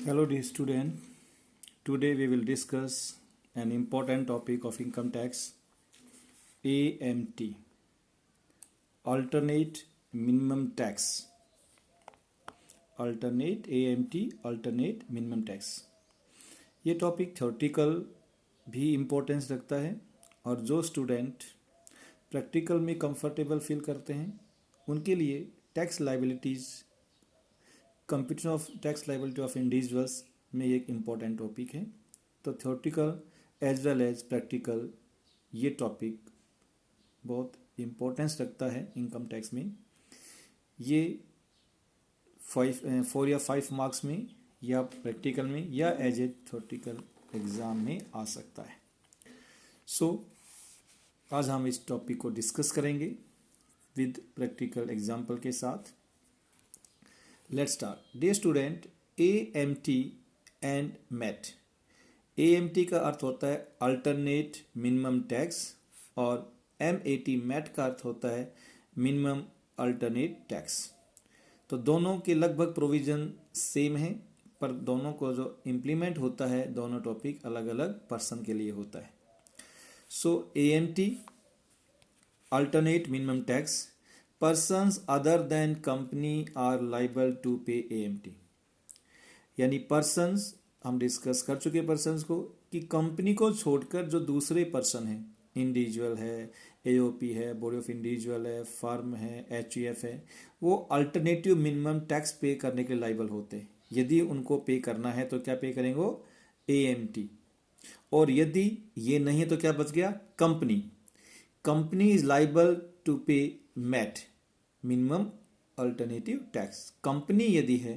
Hello dear student, today we will discuss an important topic of income tax, AMT, alternate minimum tax. alternate AMT, alternate minimum tax. ये topic theoretical भी importance रखता है और जो student practical में comfortable feel करते हैं उनके लिए tax liabilities computation of tax liability of individuals में एक इम्पॉर्टेंट टॉपिक है। तो theoretical as well as practical ये टॉपिक बहुत इम्पोर्टेंस रखता है इनकम टैक्स में। ये 4 या 5 मार्क्स में या प्रैक्टिकल में या एज ए थ्योरेटिकल एग्ज़ाम में आ सकता है। सो आज हम इस टॉपिक को डिस्कस करेंगे विद प्रैक्टिकल एग्जाम्पल के साथ। Let's start. Dear student, AMT and MET। AMT का अर्थ होता है अल्टरनेट मिनिमम टैक्स और MAT MET का अर्थ होता है मिनिमम अल्टरनेट टैक्स। तो दोनों के लगभग प्रोविज़न सेम है, पर दोनों को जो इम्प्लीमेंट होता है दोनों टॉपिक अलग अलग पर्सन के लिए होता है। सो AMT alternate minimum tax, persons other than company are liable to pay AMT। यानी persons हम डिस्कस कर चुके persons को कि कंपनी को छोड़कर जो दूसरे पर्सन हैं, इंडिविजुअल है, AOP है, बॉडी ऑफ इंडिविजुअल है, फर्म है, HUF है, वो अल्टरनेटिव मिनिमम टैक्स पे करने के लिए लाइबल होते हैं। यदि उनको पे करना है तो क्या पे करेंगे वो AMT, और यदि ये नहीं है तो क्या बच गया कंपनी इज लाइबल टू पे MET minimum alternative tax. Company यदि है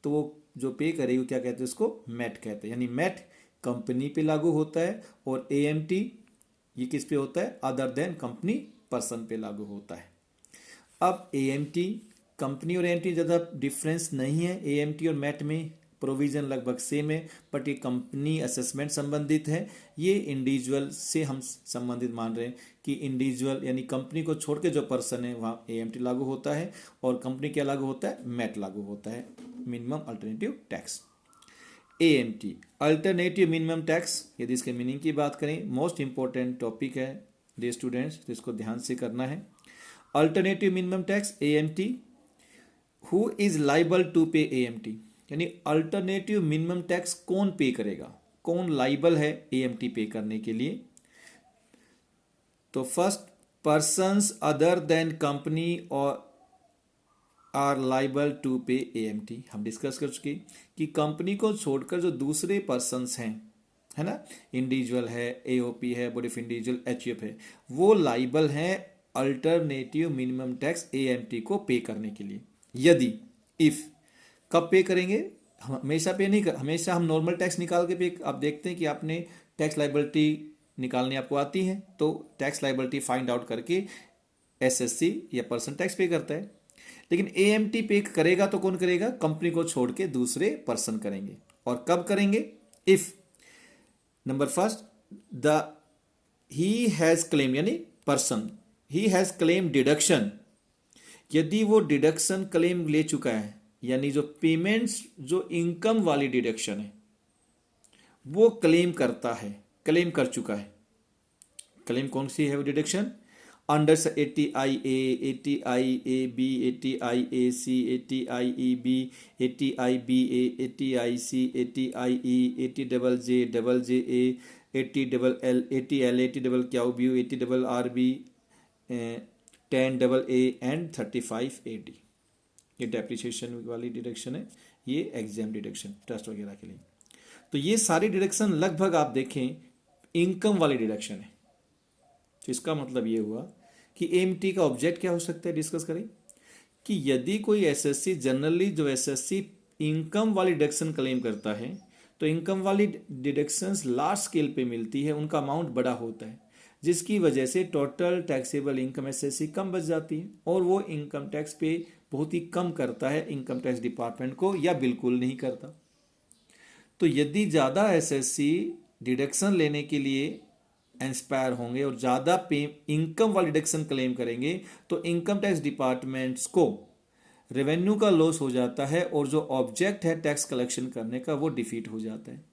तो वो जो पे करेगी वो क्या कहते हैं, उसको MET कहते हैं। यानी MET कंपनी पे लागू होता है और AMT ये किस पे होता है, अदर देन कंपनी पर्सन पे लागू होता है। अब AMT कंपनी और AMT ज़्यादा डिफरेंस नहीं है। AMT और MET में प्रोविज़न लगभग सेम है, बट ये कंपनी असेसमेंट संबंधित है, ये इंडिविजुअल से हम संबंधित मान रहे हैं कि इंडिविजुअल यानी कंपनी को छोड़ के जो पर्सन है वहाँ AMT लागू होता है और कंपनी क्या लागू होता है, MET लागू होता है, minimum alternative tax. AMT alternative minimum tax, यदि इसके मीनिंग की बात करें, मोस्ट इंपॉर्टेंट टॉपिक है डियर स्टूडेंट्स, तो इसको ध्यान से करना है। Alternative minimum tax AMT, who is liable to pay AMT, यानी अल्टरनेटिव मिनिमम टैक्स कौन पे करेगा, कौन लाइबल है AMT पे करने के लिए। तो first, persons other than company और are liable to pay AMT। हम डिस्कस कर चुके कि कंपनी को छोड़कर जो दूसरे पर्सन्स हैं, है ना, इंडिविजुअल है, AOP है, बॉडी ऑफ इंडिविजुअल, HUF है, वो लाइबल हैं अल्टरनेटिव मिनिमम टैक्स AMT को पे करने के लिए। यदि इफ कब पे करेंगे, हमेशा पे नहीं कर, हमेशा हम नॉर्मल टैक्स निकाल के पे, आप देखते हैं कि आपने टैक्स लाइबिलिटी निकालनी आपको आती है तो टैक्स लाइबिलिटी फाइंड आउट करके SSC या पर्सन टैक्स पे करता है। लेकिन AMT पे करेगा तो कौन करेगा, कंपनी को छोड़ के दूसरे पर्सन करेंगे। और कब करेंगे, if number first the he has claim, यानी person he has claim deduction, यदि वो डिडक्शन क्लेम ले चुका है, यानी जो पेमेंट्स जो इनकम वाली डिडक्शन है वो क्लेम करता है, क्लेम कर चुका है। क्लेम कौन सी है वो deduction, under ATI-A, ATI-AB, ATI-AC, ATI-EB, ATI-BA, ATI-C, ATI-E, ATJJ, ATLL, ATL, ATQB, ATRB, 10AA and 35AD। ये डेप्रिसिएशन वाली डिडक्शन है, ये एग्जाम डिडक्शन ट्रस्ट वगैरह के लिए। तो ये सारी डिडक्शन लगभग आप देखें इनकम वाली डिडक्शन है। तो इसका मतलब ये हुआ कि AMT का ऑब्जेक्ट क्या हो सकता है, डिस्कस करें कि यदि कोई SSC, जनरली जो SSC इनकम वाली डिडक्शन क्लेम करता है तो इनकम वाली डिडक्शंस लार्ज स्केल पे मिलती है, उनका अमाउंट बड़ा होता है, जिसकी वजह से टोटल टैक्सेबल इनकम SSC कम बच जाती है और वो इनकम टैक्स पे बहुत ही कम करता है इनकम टैक्स डिपार्टमेंट को, या बिल्कुल नहीं करता। तो यदि ज़्यादा SSC डिडक्शन लेने के लिए इंस्पायर होंगे और ज़्यादा पे इनकम वाली डिडक्शन क्लेम करेंगे तो इनकम टैक्स डिपार्टमेंट्स को रेवेन्यू का लॉस हो जाता है और जो ऑब्जेक्ट है टैक्स कलेक्शन करने का वो डिफीट हो जाता है।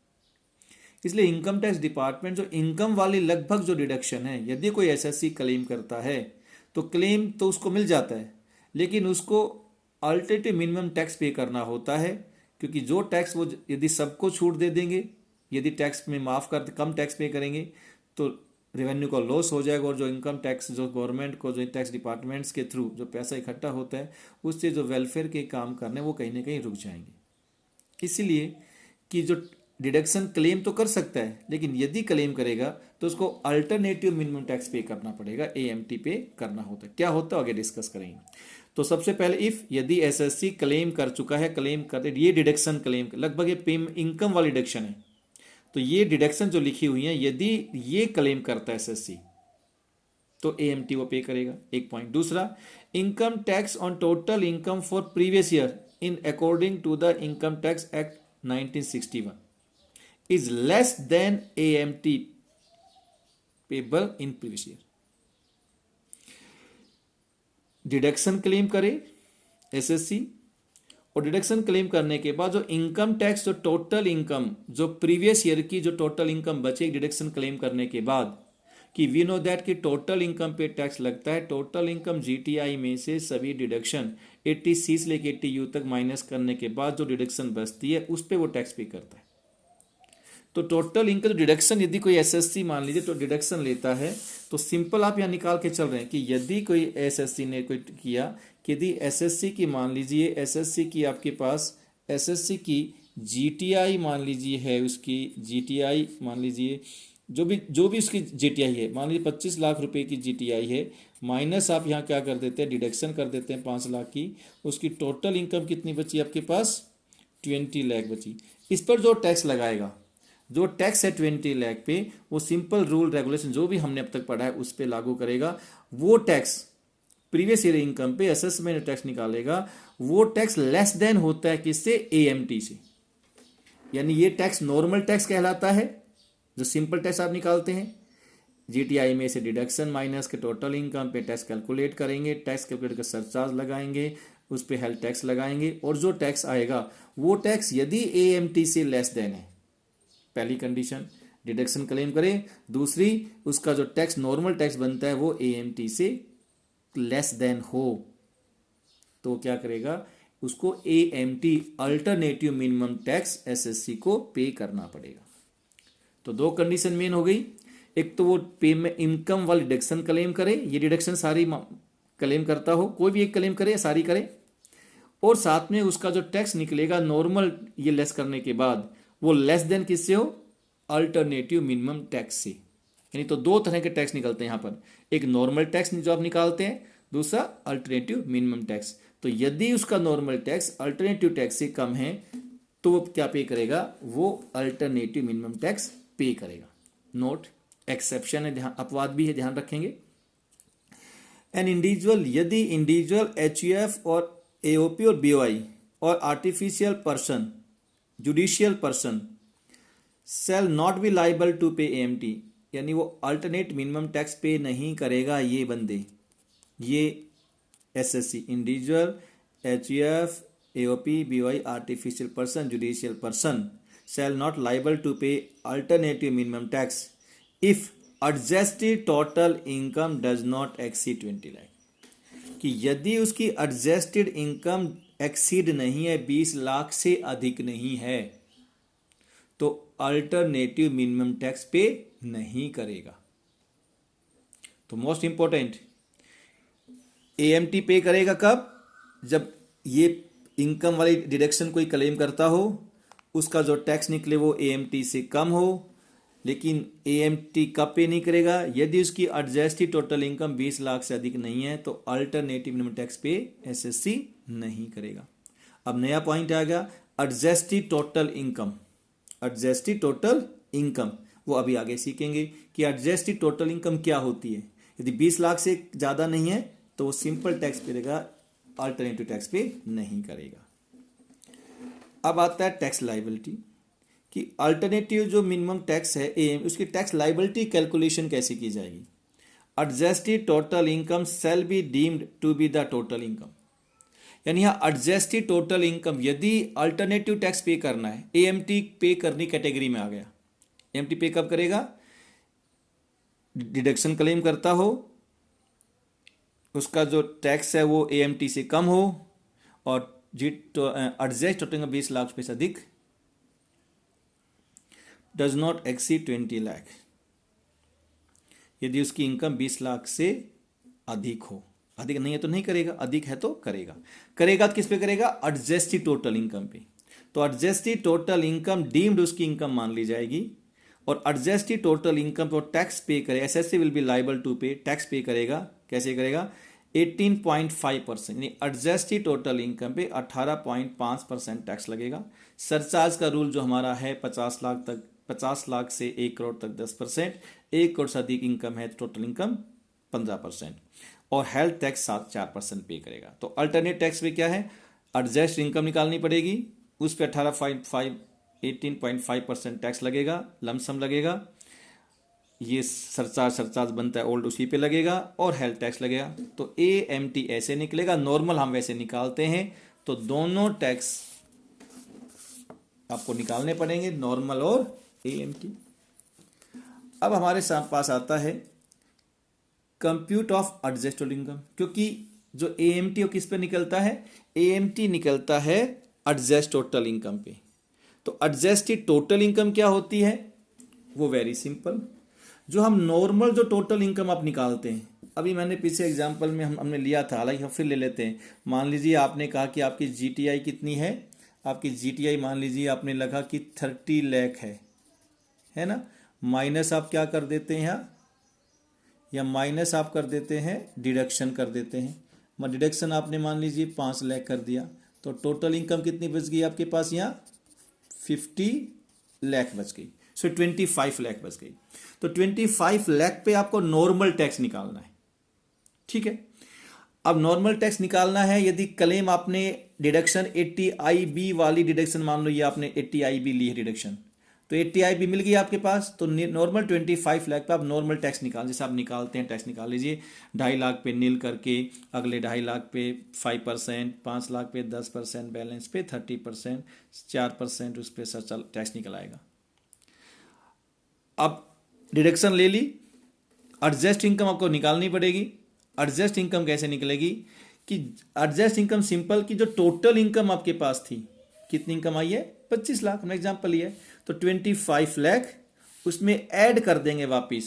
इसलिए इनकम टैक्स डिपार्टमेंट जो इनकम वाली लगभग जो डिडक्शन है, यदि कोई एसएससी क्लेम करता है तो क्लेम तो उसको मिल जाता है, लेकिन उसको अल्टरनेटिव मिनिमम टैक्स पे करना होता है, क्योंकि जो टैक्स वो यदि सबको छूट दे देंगे, यदि टैक्स में माफ़ कर कम टैक्स पे करेंगे तो रेवेन्यू का लॉस हो जाएगा और जो इनकम टैक्स जो गवर्नमेंट को जो टैक्स डिपार्टमेंट्स के थ्रू जो पैसा इकट्ठा होता है उससे जो वेलफेयर के काम करने वो कहीं ना कहीं रुक जाएंगे। इसीलिए कि जो डिडक्शन क्लेम तो कर सकता है, लेकिन यदि क्लेम करेगा तो उसको अल्टरनेटिव मिनिमम टैक्स पे करना पड़ेगा, एएमटी पे करना होता है। क्या होता है आगे डिस्कस करेंगे। तो सबसे पहले इफ यदि एसएससी क्लेम कर चुका है, क्लेम कर ये डिडक्शन क्लेम लगभग ये इनकम वाली डिडक्शन है, तो ये डिडक्शन जो लिखी हुई है यदि ये क्लेम करता है एसएससी तो एएमटी वो पे करेगा, एक पॉइंट। दूसरा, income tax on total income for previous year in according to the income tax act 1961 is less than AMT payable in previous year। Deduction claim करे एसएससी और डिडक्शन क्लेम करने के बाद जो इनकम टैक्स जो total income जो previous year की जो टोटल इनकम बचे डिडक्शन क्लेम करने के बाद, कि वी नो दैट कि टोटल इनकम पे टैक्स लगता है, टोटल इनकम जीटीआई में से सभी डिडक्शन 80C से लेकर 80U तक माइनस करने के बाद जो डिडक्शन बचती है उस पर वो टैक्स पे करता है। तो टोटल इनकम डिडक्शन यदि कोई एसएससी मान लीजिए तो डिडक्शन लेता है, तो सिंपल आप यहाँ निकाल के चल रहे हैं कि यदि कोई एसएससी ने कोई किया कि यदि एसएससी की मान लीजिए एसएससी की आपके पास एसएससी की जीटीआई मान लीजिए है, उसकी जीटीआई मान लीजिए जो भी उसकी जीटीआई है, मान लीजिए 25 लाख रुपए की जीटीआई है, माइनस आप यहाँ क्या कर देते हैं डिडक्शन कर देते हैं 5 लाख की, उसकी टोटल इनकम कितनी बची आपके पास 20 लाख बची। इस पर जो टैक्स लगाएगा, जो टैक्स है 20 लाख पे, वो सिंपल रूल रेगुलेशन जो भी हमने अब तक पढ़ा है उस पर लागू करेगा। वो टैक्स प्रीवियस ईयर इनकम पे असेसमेंट टैक्स निकालेगा, वो टैक्स लेस देन होता है किससे, एएमटी से। यानी ये टैक्स नॉर्मल टैक्स कहलाता है, जो सिंपल टैक्स आप निकालते हैं, जीटीआई में से डिडक्शन माइनस के टोटल इनकम पे टैक्स कैलकुलेट करेंगे, टैक्स कैलकुलेट कर सरचार्ज लगाएंगे, उस पर हेल्थ टैक्स लगाएंगे, और जो टैक्स आएगा वो टैक्स यदि एएमटी से लेस देन है, पहली कंडीशन डिडक्शन क्लेम करें, दूसरी उसका जो टैक्स नॉर्मल टैक्स बनता है वो एएमटी से लेस देन हो, तो क्या करेगा, उसको AMT alternative minimum tax SSC को पे करना पड़ेगा। तो दो कंडीशन मेन हो गई, एक तो वो पे में इनकम वाली डिडक्शन क्लेम करे, ये डिडक्शन सारी क्लेम करता हो, कोई भी एक क्लेम करे या सारी करे, और साथ में उसका जो टैक्स निकलेगा नॉर्मल ये लेस करने के बाद वो लेस देन किससे हो, अल्टरनेटिव मिनिमम टैक्स से। यानी तो दो तरह के टैक्स निकलते हैं यहाँ पर, एक नॉर्मल टैक्स जो आप निकालते हैं, दूसरा अल्टरनेटिव मिनिमम टैक्स। तो यदि उसका नॉर्मल टैक्स अल्टरनेटिव टैक्स से कम है तो वो क्या पे करेगा, वो अल्टरनेटिव मिनिमम टैक्स पे करेगा। नोट एक्सेप्शन है, ध्यान अपवाद भी है, ध्यान रखेंगे। एन इंडिविजुअल, यदि इंडिविजुअल एचयूएफ और एओपी और बीओआई और artificial person judicial person shall not be liable to pay AMT, यानी वो अल्टरनेट मिनिमम टैक्स पे नहीं करेगा। ये बंदे, ये SSC individual HUF AOP BOI artificial person judicial person shall not liable to pay alternative minimum tax if adjusted total income does not exceed 20 lakh, कि यदि उसकी एडजस्टेड इनकम एक्सीड नहीं है, 20 लाख से अधिक नहीं है, तो अल्टरनेटिव मिनिमम टैक्स पे नहीं करेगा। तो मोस्ट इंपॉर्टेंट, एएमटी पे करेगा कब, जब ये इनकम वाली डिडक्शन कोई क्लेम करता हो, उसका जो टैक्स निकले वो एएमटी से कम हो, लेकिन एएमटी कब पे नहीं करेगा, यदि उसकी एडजस्टेड टोटल इनकम 20 लाख से अधिक नहीं है, तो अल्टरनेटिव मिनिमम टैक्स पे एसएससी नहीं करेगा। अब नया पॉइंट आ गया, adjusted total income. Adjusted total income वो अभी आगे सीखेंगे कि एडजस्टेड टोटल इनकम क्या होती है। यदि 20 लाख से ज़्यादा नहीं है तो वो सिंपल टैक्स पे रहेगा, अल्टरनेटिव टैक्स पे नहीं करेगा। अब आता है टैक्स लाइबिलिटी, कि अल्टरनेटिव जो मिनिमम टैक्स है एम, उसकी टैक्स लाइबिलिटी कैलकुलेशन कैसे की जाएगी। Adjusted total income shall be deemed to be the total income, यानी यहाँ एडजस्टेड टोटल इनकम, यदि अल्टरनेटिव टैक्स पे करना है, एएमटी पे करनी कैटेगरी में आ गया। एएमटी पे कब करेगा? डिडक्शन क्लेम करता हो, उसका जो टैक्स है वो एएमटी से कम हो, और एडजस्ट टोटल इनकम 20 लाख रुपये से अधिक, डज नॉट एक्सीड 20 लाख, यदि उसकी इनकम 20 लाख से अधिक हो। अधिक नहीं है तो नहीं करेगा, अधिक है तो करेगा। करेगा तो किस पे करेगा? एडजस्टेड टोटल इनकम पे। तो एडजस्टेड टोटल इनकम डीम्ड उसकी इनकम मान ली जाएगी, और एडजस्टेड टोटल इनकम पर टैक्स पे करे, SSC will be liable to pay, tax pay करेगा। कैसे करेगा? 18.5%, यानी एडजस्टेड टोटल इनकम पे 18.5% टैक्स लगेगा। सरचार्ज का रूल जो हमारा है 50 लाख तक, 50 लाख से 1 करोड़ तक 10%, 1 करोड़ से अधिक इनकम है तो टोटल इनकम 15%, और हेल्थ टैक्स 4% पे करेगा। तो अल्टरनेट टैक्स में क्या है? एडजस्ट इनकम निकालनी पड़ेगी, उस पर 18.5% टैक्स लगेगा, लमसम लगेगा, ये सरचार्ज बनता है ओल्ड, उसी पे लगेगा, और हेल्थ टैक्स लगेगा। तो एएमटी ऐसे निकलेगा, नॉर्मल हम वैसे निकालते हैं। तो दोनों टैक्स आपको निकालने पड़ेंगे, नॉर्मल और एएमटी। अब हमारे पास आता है कंप्यूट ऑफ एडजस्टेड इनकम, क्योंकि जो एएमटी किस पे निकलता है? एएमटी निकलता है एडजस्ट टोटल इनकम पे। तो एडजस्टेड टोटल इनकम क्या होती है? वो वेरी सिंपल, जो हम नॉर्मल जो टोटल इनकम आप निकालते हैं, अभी मैंने पीछे एग्जांपल में हमने लिया था, हालांकि हम फिर ले लेते हैं। मान लीजिए आपने कहा कि आपकी जीटीआई कितनी है, आपकी जीटीआई मान लीजिए आपने लगा कि 30 लाख है ना, माइनस आप क्या कर देते हैं यहाँ, या माइनस आप कर देते हैं, डिडक्शन कर देते हैं। डिडक्शन आपने मान लीजिए 5 लाख कर दिया, तो टोटल इनकम कितनी बच गई आपके पास? यहाँ 50 लाख बच गई। सो 25 लाख बच गई। तो 25 लाख पे आपको नॉर्मल टैक्स निकालना है, ठीक है। अब नॉर्मल टैक्स निकालना है, यदि क्लेम आपने डिडक्शन 80IB वाली डिडक्शन, मान लो ये आपने 80IB ली है डिडक्शन, तो 80IB मिल गई आपके पास, तो नॉर्मल 25 लाख पे आप नॉर्मल टैक्स निकाल, जैसे आप निकालते हैं टैक्स निकाल लीजिए। 2.5 लाख पे नील करके, अगले 2.5 लाख पे 5%, 5 लाख पे 10%, बैलेंस पे 30%, 4% उस पर सर टैक्स निकल आएगा। अब डिडक्शन ले ली, एडजस्ट इनकम आपको निकालनी पड़ेगी। एडजस्ट इनकम कैसे निकलेगी? कि एडजस्ट इनकम सिंपल, कि जो टोटल इनकम आपके पास थी, कितनी इनकम आई है? 25 लाख, हमने एग्जाम्पल लिया है, तो 25 लाख उसमें ऐड कर देंगे वापिस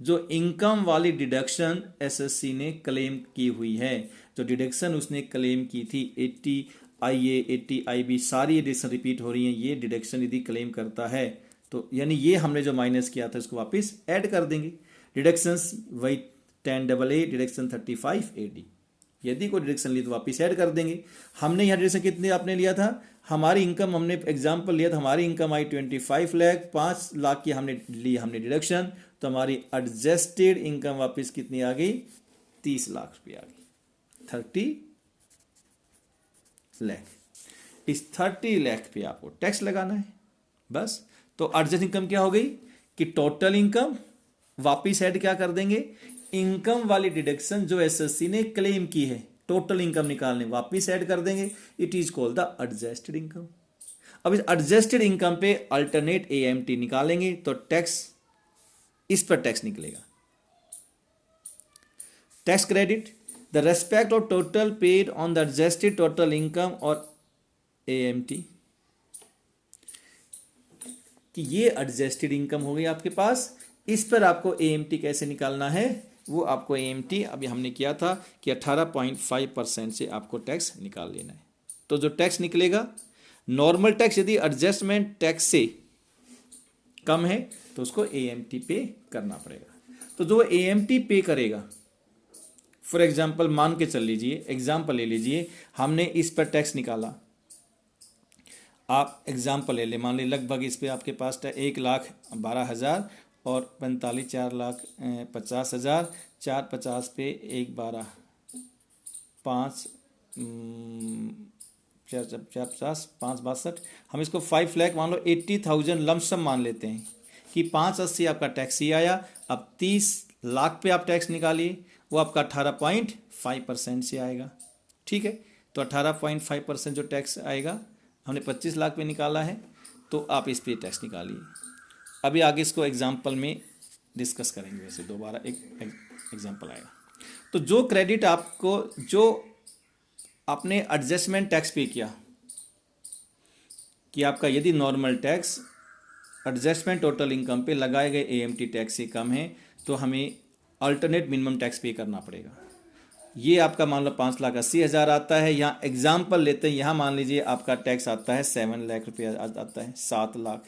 जो इनकम वाली डिडक्शन एसएससी ने क्लेम की हुई है। जो डिडक्शन उसने क्लेम की थी 80IA 80IB, सारी डिडक्शन रिपीट हो रही हैं। ये डिडक्शन यदि क्लेम करता है तो यानी ये हमने जो माइनस किया था उसको वापस ऐड कर देंगे। डिडक्शंस वही 10AA डिडक्शन 35AD, यदि कोई डिडक्शन ली तो वापस ऐड कर देंगे। हमने यहाँ डिडक्शन कितने आपने लिया था? हमारी इनकम, हमने एग्जांपल लिया था, हमारी इनकम आई 25 लाख, 5 लाख की हमने ली हमने डिडक्शन, तो हमारी एडजस्टेड इनकम वापस कितनी आ गई? 30 लाख रुपये आ गई, 30 लाख। इस 30 लाख पे आपको टैक्स लगाना है बस। तो एडजस्ट इनकम क्या हो गई? कि टोटल इनकम वापिस ऐड क्या कर देंगे? इनकम वाली डिडक्शन जो एसएससी ने क्लेम की है, टोटल इनकम निकालने वापिस ऐड कर देंगे। It is called the adjusted income. अब इस एडजस्टेड इनकम पे अल्टरनेट एएमटी निकालेंगे तो टैक्स, इस पर टैक्स निकलेगा। Tax credit the respect of total paid on the adjusted total income और एएमटी, कि ये एडजस्टेड इनकम हो गई आपके पास। इस पर आपको एएमटी कैसे निकालना है? वो आपको एएमटी अभी हमने किया था कि 18.5% से आपको टैक्स निकाल लेना है। तो जो टैक्स निकलेगा, नॉर्मल टैक्स यदि एडजस्टमेंट टैक्स से कम है तो उसको एएमटी पे करना पड़ेगा। तो जो एएमटी पे करेगा, फॉर एग्जाम्पल मान के चल लीजिए, एग्जाम्पल ले लीजिए, हमने इस पर टैक्स निकाला, आप एग्जाम्पल ले ले, मान ली लगभग इस पे आपके पास 1,12,000 और 45 4,50,000, 450 पे 1,12 5 450 562, हम इसको 5 लाख मान लो, 80,000 लमसम मान लेते हैं कि 580 आपका टैक्स ही आया। अब 30 लाख पे आप टैक्स निकालिए, वो आपका 18.5% से आएगा, ठीक है। तो 18.5% जो टैक्स आएगा, हमने 25 लाख पे निकाला है, तो आप इस पे टैक्स निकालिए। अभी आगे इसको एग्जाम्पल में डिस्कस करेंगे, वैसे दोबारा एक एग्जाम्पल आएगा। तो जो क्रेडिट आपको, जो आपने एडजस्टमेंट टैक्स पे किया, कि आपका यदि normal tax adjustment total income पे लगाए गए एएमटी टैक्स से कम है, तो हमें अल्टरनेट मिनिमम टैक्स पे करना पड़ेगा। ये आपका मान लो 5,80,000 आता है। यहाँ एग्जाम्पल लेते हैं, यहाँ मान लीजिए आपका टैक्स आता है 7 लाख रुपये आता है, 7 लाख।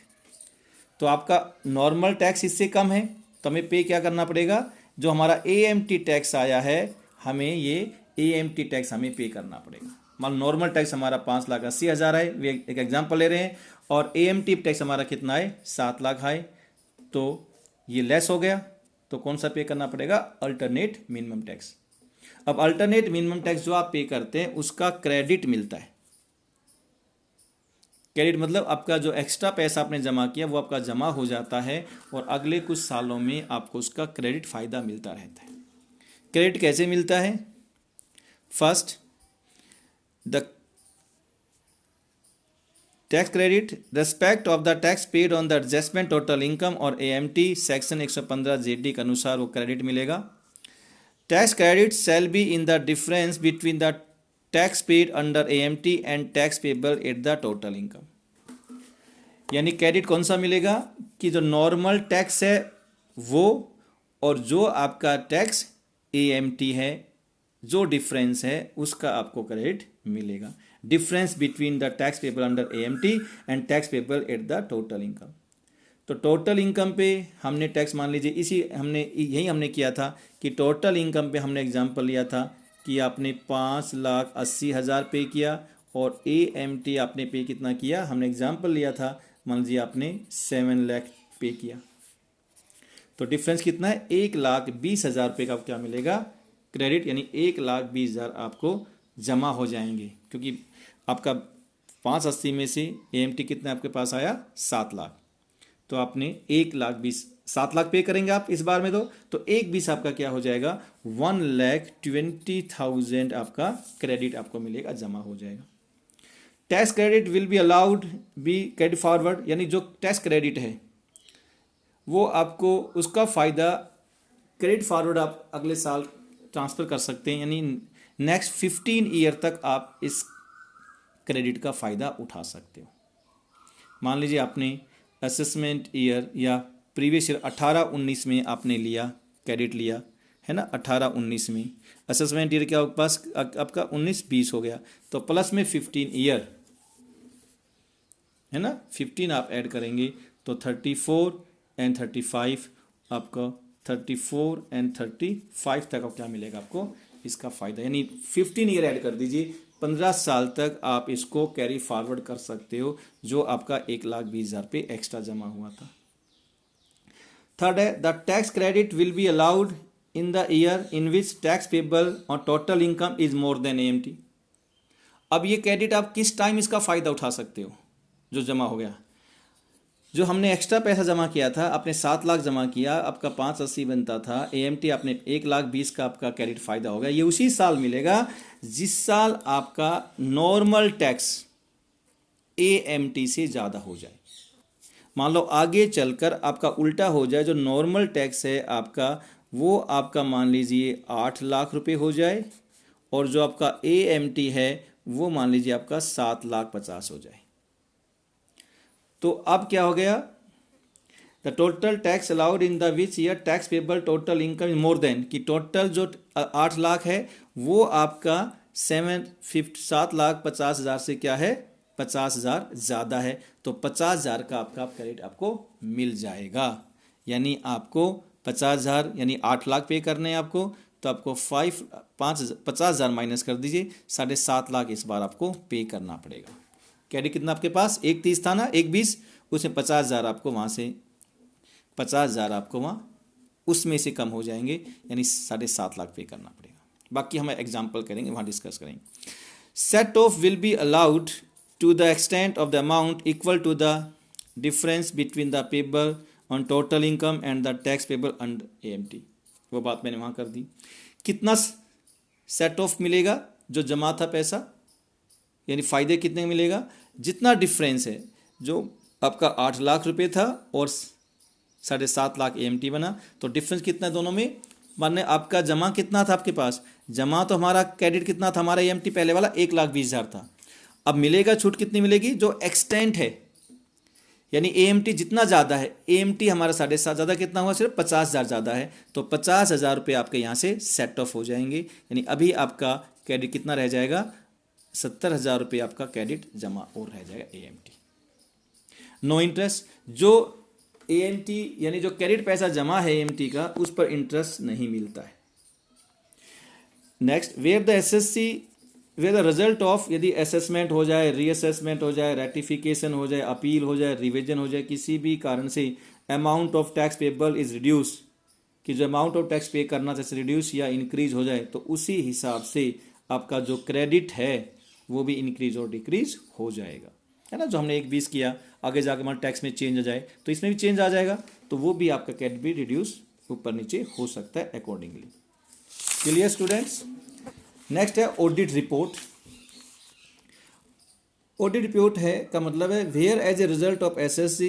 तो आपका नॉर्मल टैक्स इससे कम है, तो हमें पे क्या करना पड़ेगा, जो हमारा एएमटी टैक्स आया है, हमें ये एएमटी टैक्स हमें पे करना पड़ेगा। मान लो नॉर्मल टैक्स हमारा 5,80,000 है, वे एक एग्जाम्पल ले रहे हैं, और एएमटी टैक्स हमारा कितना है, 7 लाख है। तो ये लेस हो गया, तो कौन सा पे करना पड़ेगा, अल्टरनेट मिनिमम टैक्स। अब अल्टरनेट मिनिमम टैक्स जो आप पे करते हैं उसका क्रेडिट मिलता है। क्रेडिट मतलब आपका जो एक्स्ट्रा पैसा आपने जमा किया वो आपका जमा हो जाता है, और अगले कुछ सालों में आपको उसका क्रेडिट फायदा मिलता रहता है। क्रेडिट कैसे मिलता है, first the tax credit respect of the tax paid on the adjustment total income और एएमटी सेक्शन 115 जेडी के अनुसार वो क्रेडिट मिलेगा। Tax credit shall be in the difference between the tax paid under AMT and tax payable at the total income. यानी credit कौन सा मिलेगा, कि जो नॉर्मल टैक्स है वो, और जो आपका टैक्स एएमटी है, जो डिफरेंस है उसका आपको क्रेडिट मिलेगा। Difference between the tax payable under AMT and tax payable at the total income. तो टोटल इनकम पे हमने टैक्स, मान लीजिए यही हमने किया था कि टोटल इनकम पे हमने एग्जांपल लिया था कि आपने 5,80,000 पे किया, और एएमटी आपने पे कितना किया, हमने एग्जांपल लिया था, मान लीजिए आपने 7 लाख पे किया। तो डिफरेंस कितना है, 1,20,000 रुपये का क्या मिलेगा, क्रेडिट, यानी 1,20,000 आपको जमा हो जाएंगे, क्योंकि आपका 580 में से एएमटी कितना आपके पास आया, 7 लाख। तो आपने 1,20,000, 7 लाख पे करेंगे आप इस बार में, तो 1,20,000 आपका क्या हो जाएगा, 1,20,000 आपका क्रेडिट आपको मिलेगा, जमा हो जाएगा। Tax credit will be allowed be carry forward, यानी जो टैक्स क्रेडिट है वो आपको उसका फ़ायदा क्रेडिट फॉरवर्ड आप अगले साल ट्रांसफ़र कर सकते हैं, यानी नेक्स्ट 15 ईयर तक आप इस क्रेडिट का फ़ायदा उठा सकते हो। मान लीजिए आपने असेसमेंट ईयर या प्रीवियस ईयर 18-19 में आपने लिया, क्रेडिट लिया है ना, 18-19 में असेसमेंट ईयर क्या पास आपका 19-20 हो गया, तो प्लस में 15 ईयर है ना, 15 आप ऐड करेंगे तो 34 एंड 35 आपका 34 एंड 35 तक क्या मिलेगा आपको इसका फ़ायदा, यानी 15 ईयर ऐड कर दीजिए, 15 साल तक आप इसको कैरी फॉरवर्ड कर सकते हो, जो आपका 1,20,000 पे एक्स्ट्रा जमा हुआ था। थर्ड है the tax credit will be allowed in the year in which tax payable और total income is more than AMT. अब ये क्रेडिट आप किस टाइम इसका फ़ायदा उठा सकते हो, जो जमा हो गया, जो हमने एक्स्ट्रा पैसा जमा किया था, आपने 7 लाख जमा किया, आपका 580 बनता था, एएमटी आपने 1,20,000 का आपका क्रेडिट फ़ायदा होगा, ये उसी साल मिलेगा जिस साल आपका नॉर्मल टैक्स एएमटी से ज़्यादा हो जाए। मान लो आगे चलकर आपका उल्टा हो जाए, जो नॉर्मल टैक्स है आपका वो आपका मान लीजिए 8 लाख रुपए हो जाए, और जो आपका एएमटी है वो मान लीजिए आपका 7,50,000 हो जाए। तो अब क्या हो गया, the total tax allowed in the which year tax payable total income is more then, कि टोटल जो 8 लाख है वो आपका 7,50,000 से क्या है 50,000 ज़्यादा है, तो 50,000 का आपका क्रेडिट आपको मिल जाएगा। यानी आपको 50,000 यानी 8 लाख पे करने हैं आपको, तो आपको 50,000 माइनस कर दीजिए, 7.5 लाख इस बार आपको पे करना पड़ेगा। क्रेडिट कितना आपके पास 1,30,000 था ना, 1,20,000, उसमें 50,000 आपको वहाँ से 50,000 आपको वहाँ उसमें से कम हो जाएंगे, यानी 7.5 लाख पे करना पड़ेगा। बाकी हम एग्जाम्पल करेंगे, वहाँ डिस्कस करेंगे। Set off will be allowed to the extent of the amount equal to the difference between the payable on total income and the tax payable under AMT. वो बात मैंने वहाँ कर दी। कितना सेट ऑफ मिलेगा, जो जमा था पैसा यानी फ़ायदे कितने मिलेगा, जितना डिफरेंस है, जो आपका 8 लाख रुपए था और 7.5 लाख AMT बना, तो डिफरेंस कितना है दोनों में, माने आपका जमा कितना था आपके पास, जमा तो हमारा क्रेडिट कितना था, हमारा AMT पहले वाला 1,20,000 था, अब मिलेगा छूट कितनी मिलेगी, जो एक्सटेंट है, यानी AMT जितना ज़्यादा है, AMT हमारा 7.5 ज़्यादा कितना हुआ, सिर्फ 50,000 ज़्यादा है, तो 50,000 रुपये आपके यहाँ से सेट ऑफ हो जाएंगे, यानी अभी आपका क्रेडिट कितना रह जाएगा, 70,000 रुपये आपका क्रेडिट जमा और रह जाएगा AMT। नो इंटरेस्ट, जो AMT यानी जो क्रेडिट पैसा जमा है AMT का, उस पर इंटरेस्ट नहीं मिलता है। Next, where the SSC where the result of, यदि असेसमेंट हो जाए, रीअसेसमेंट हो जाए, रेटिफिकेशन हो जाए, अपील हो जाए, रिवीजन हो जाए, किसी भी कारण से amount of tax payable is reduce, कि जो अमाउंट ऑफ टैक्स पे करना जैसे रिड्यूस या इंक्रीज हो जाए, तो उसी हिसाब से आपका जो क्रेडिट है वो भी इंक्रीज और डिक्रीज हो जाएगा, है ना। जो हमने 1,20 किया, आगे जाकर हमारा टैक्स में चेंज आ जाए तो इसमें भी चेंज आ जाएगा, तो वो भी आपका क्रेडिट भी रिड्यूस ऊपर नीचे हो सकता है अकॉर्डिंगली। Clear students. नेक्स्ट है ऑडिट रिपोर्ट। ऑडिट रिपोर्ट है का मतलब है where as a result of SSC,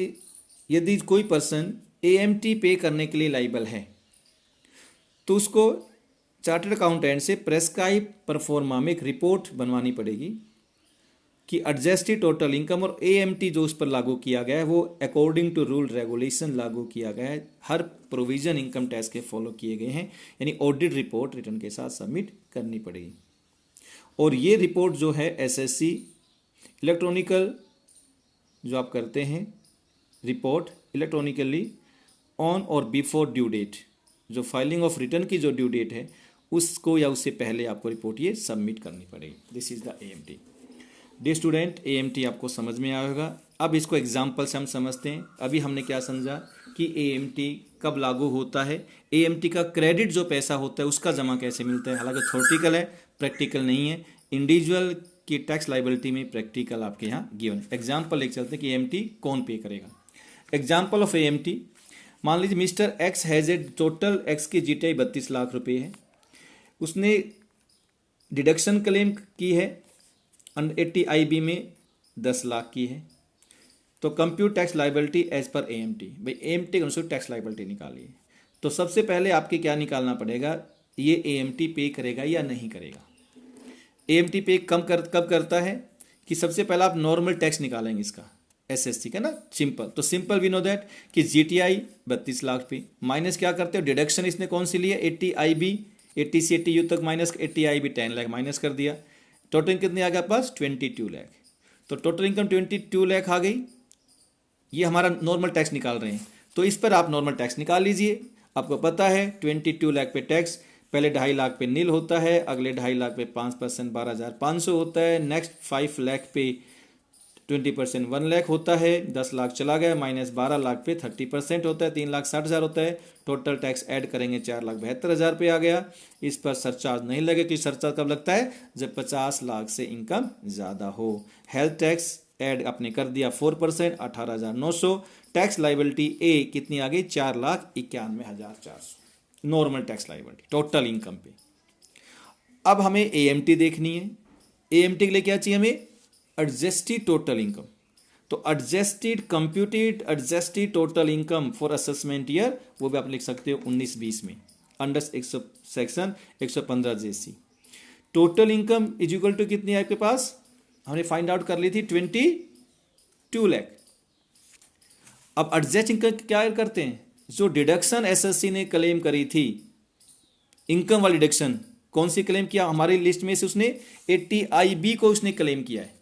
यदि कोई पर्सन AMT पे करने के लिए लाइबल है, तो उसको चार्टर्ड अकाउंटेंट से प्रेस्क्राइब परफॉर्मा में एक रिपोर्ट बनवानी पड़ेगी कि एडजस्टेड टोटल इनकम और AMT जो उस पर लागू किया गया है वो अकॉर्डिंग टू रूल रेगुलेशन लागू किया गया है, हर प्रोविजन इनकम टैक्स के फॉलो किए गए हैं, यानी ऑडिट रिपोर्ट रिटर्न के साथ सबमिट करनी पड़ेगी। और ये रिपोर्ट जो है SSC इलेक्ट्रॉनिकल जो आप करते हैं रिपोर्ट इलेक्ट्रॉनिकली ऑन और बिफोर ड्यू डेट, जो फाइलिंग ऑफ रिटर्न की जो ड्यू डेट है उसको या उससे पहले आपको रिपोर्ट ये सबमिट करनी पड़ेगी। This is the AMT। Dear student, AMT आपको समझ में आया होगा। अब इसको एग्जाम्पल से हम समझते हैं। अभी हमने क्या समझा कि AMT कब लागू होता है, AMT का क्रेडिट जो पैसा होता है उसका जमा कैसे मिलता है, हालांकि थ्योरेटिकल है, प्रैक्टिकल नहीं है। इंडिविजुअल की टैक्स लाइबिलिटी में प्रैक्टिकल आपके यहाँ गिवन। एग्जाम्पल एक चलते हैं कि AMT कौन पे करेगा। एग्जाम्पल ऑफ AMT, मान लीजिए mister X has a total X की GTI 32 लाख रुपए है, उसने डिडक्शन क्लेम की है अंडर 80 IB में 10 लाख की है, तो compute tax liability as per AMT। भाई AMT के अनुसार टैक्स लाइबिलिटी निकालिए, तो सबसे पहले आपके क्या निकालना पड़ेगा, ये AMT पे करेगा या नहीं करेगा। AMT पे कब करता है कि सबसे पहले आप नॉर्मल टैक्स निकालेंगे इसका SSC का ना, सिंपल। तो सिंपल वी नो दैट कि GTI 32 लाख पे माइनस क्या करते हो, डिडक्शन इसने कौन सी ली है 80 IB, 80 से 80U तक माइनस 80 IB 10 लाख माइनस कर दिया, टोटल इनकम कितनी आ गया पास 22 लाख। तो टोटल इनकम 22 लाख आ गई, ये हमारा नॉर्मल टैक्स निकाल रहे हैं, तो इस पर आप नॉर्मल टैक्स निकाल लीजिए। आपको पता है 22 लाख पे टैक्स पहले 2.5 लाख पे नील होता है, अगले 2.5 लाख पे 5% 12,500 होता है, नेक्स्ट 5 लाख पे 20% 1 लाख होता है, 10 लाख चला गया, माइनस 12 लाख पे 30% होता है, 3,60,000 होता है। टोटल टैक्स ऐड करेंगे 4,72,000 पे आ गया। इस पर सरचार्ज नहीं लगे, क्योंकि सरचार्ज कब लगता है जब 50 लाख से इनकम ज़्यादा हो। हेल्थ टैक्स ऐड आपने कर दिया 4%, 18,900। टैक्स लाइबिलिटी ए कितनी आ गई 4,91,400 normal tax liability total income पे। अब हमें AMT देखनी है। AMT के लिए क्या चाहिए हमें, एडजस्टेड टोटल इनकम। तो adjusted computed adjusted total income for assessment year, वो भी आप लिख सकते हो 19-20 में under section 115 JC। Total income is equal to कितनी है आपके पास, हमने फाइंड आउट कर ली थी 22 लाख। अब एडजस्ट इनकम क्या करते हैं, जो डिडक्शन SSC ने क्लेम करी थी इनकम वाली डिडक्शन, कौन सी क्लेम किया, हमारी लिस्ट में से उसने 80 IB को उसने क्लेम किया है,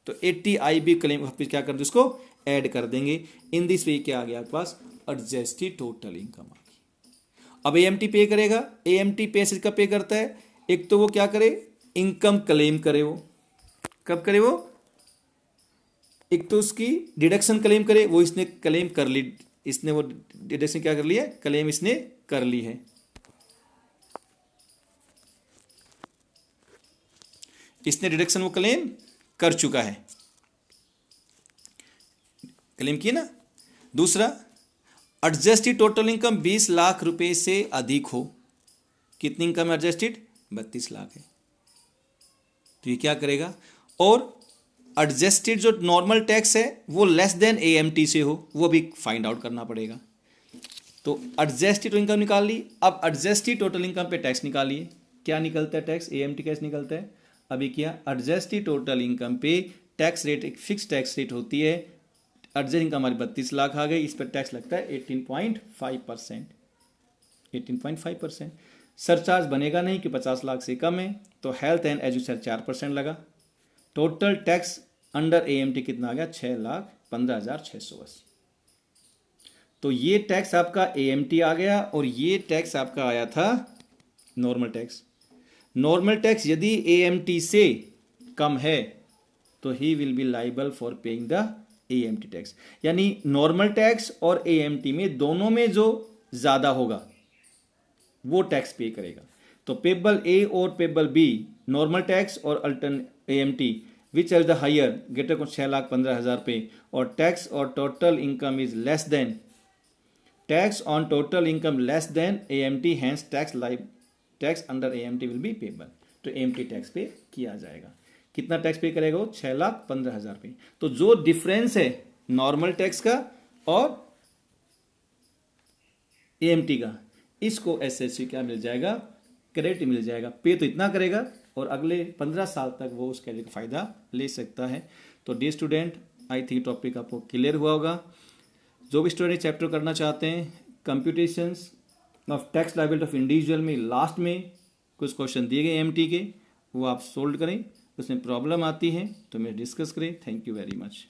तो 80 IB क्लेम क्या कर दें, उसको ऐड कर देंगे। इन दिस वे क्या आ गया आपके पास एडजस्टेड टोटल इनकम आ गई। अब AMT पे करेगा, AMT पे कब पे करता है, एक तो वो क्या करे इनकम क्लेम करे, वो कब करे, वो एक तो उसकी डिडक्शन क्लेम करे, वो इसने क्लेम कर ली, इसने वो डिडक्शन क्या कर लिया, क्लेम इसने कर ली है। इसने डिडक्शन वो क्लेम कर चुका है, क्लेम किया ना। दूसरा, एडजस्टेड टोटल इनकम 20 लाख रुपए से अधिक हो, कितनी इनकम एडजस्टेड 32 लाख है, तो ये क्या करेगा और एडजस्टेड जो नॉर्मल टैक्स है वो लेस देन AMT से हो, वो भी फाइंड आउट करना पड़ेगा। तो एडजस्टेड इनकम निकाल ली, अब एडजस्टेड टोटल इनकम पे टैक्स निकालिए। क्या निकलता है टैक्स? AMT कैसे निकलता है? अभी क्या, एडजस्टेड टोटल इनकम पे टैक्स रेट एक फिक्स टैक्स रेट होती है। एडजस्ट इनकम हमारी 32 लाख आ गई, इस पर टैक्स लगता है 18.5%। 18.5%। सरचार्ज बनेगा नहीं कि 50 लाख से कम है, तो हेल्थ एंड एजुकेशन 4% लगा। टोटल टैक्स अंडर AMT कितना आ गया? 6,15,680। तो ये टैक्स आपका AMT आ गया और ये टैक्स आपका आया था नॉर्मल टैक्स। नॉर्मल टैक्स यदि AMT से कम है तो he will be liable for paying the AMT tax. यानी नॉर्मल टैक्स और AMT में दोनों में जो ज़्यादा होगा वो टैक्स पे करेगा। तो पेबल A और पेबल B, नॉर्मल टैक्स और alternate AMT, which are the higher, greater को 6,15,000 पे, और टैक्स और total income is less than, tax on total income less than AMT, hence tax under AMT will be payable. तो AMT tax pay किया जाएगा। कितना tax pay करेगा वो? 6,15,000 पे। तो जो डिफरेंस है नॉर्मल टैक्स का और AMT का, इसको SSC क्या मिल जाएगा? क्रेडिट मिल जाएगा। पे तो इतना करेगा और अगले 15 साल तक वो उस क्रेडिट का फायदा ले सकता है। तो dear student, I think topic आपको क्लियर हुआ होगा। जो भी स्टूडेंट चैप्टर करना चाहते हैं, computations of tax liability of individual में लास्ट में कुछ क्वेश्चन दिए गए AMT के, वो आप सोल्व करें। उसमें प्रॉब्लम आती है तो मैं डिस्कस करें। Thank you very much.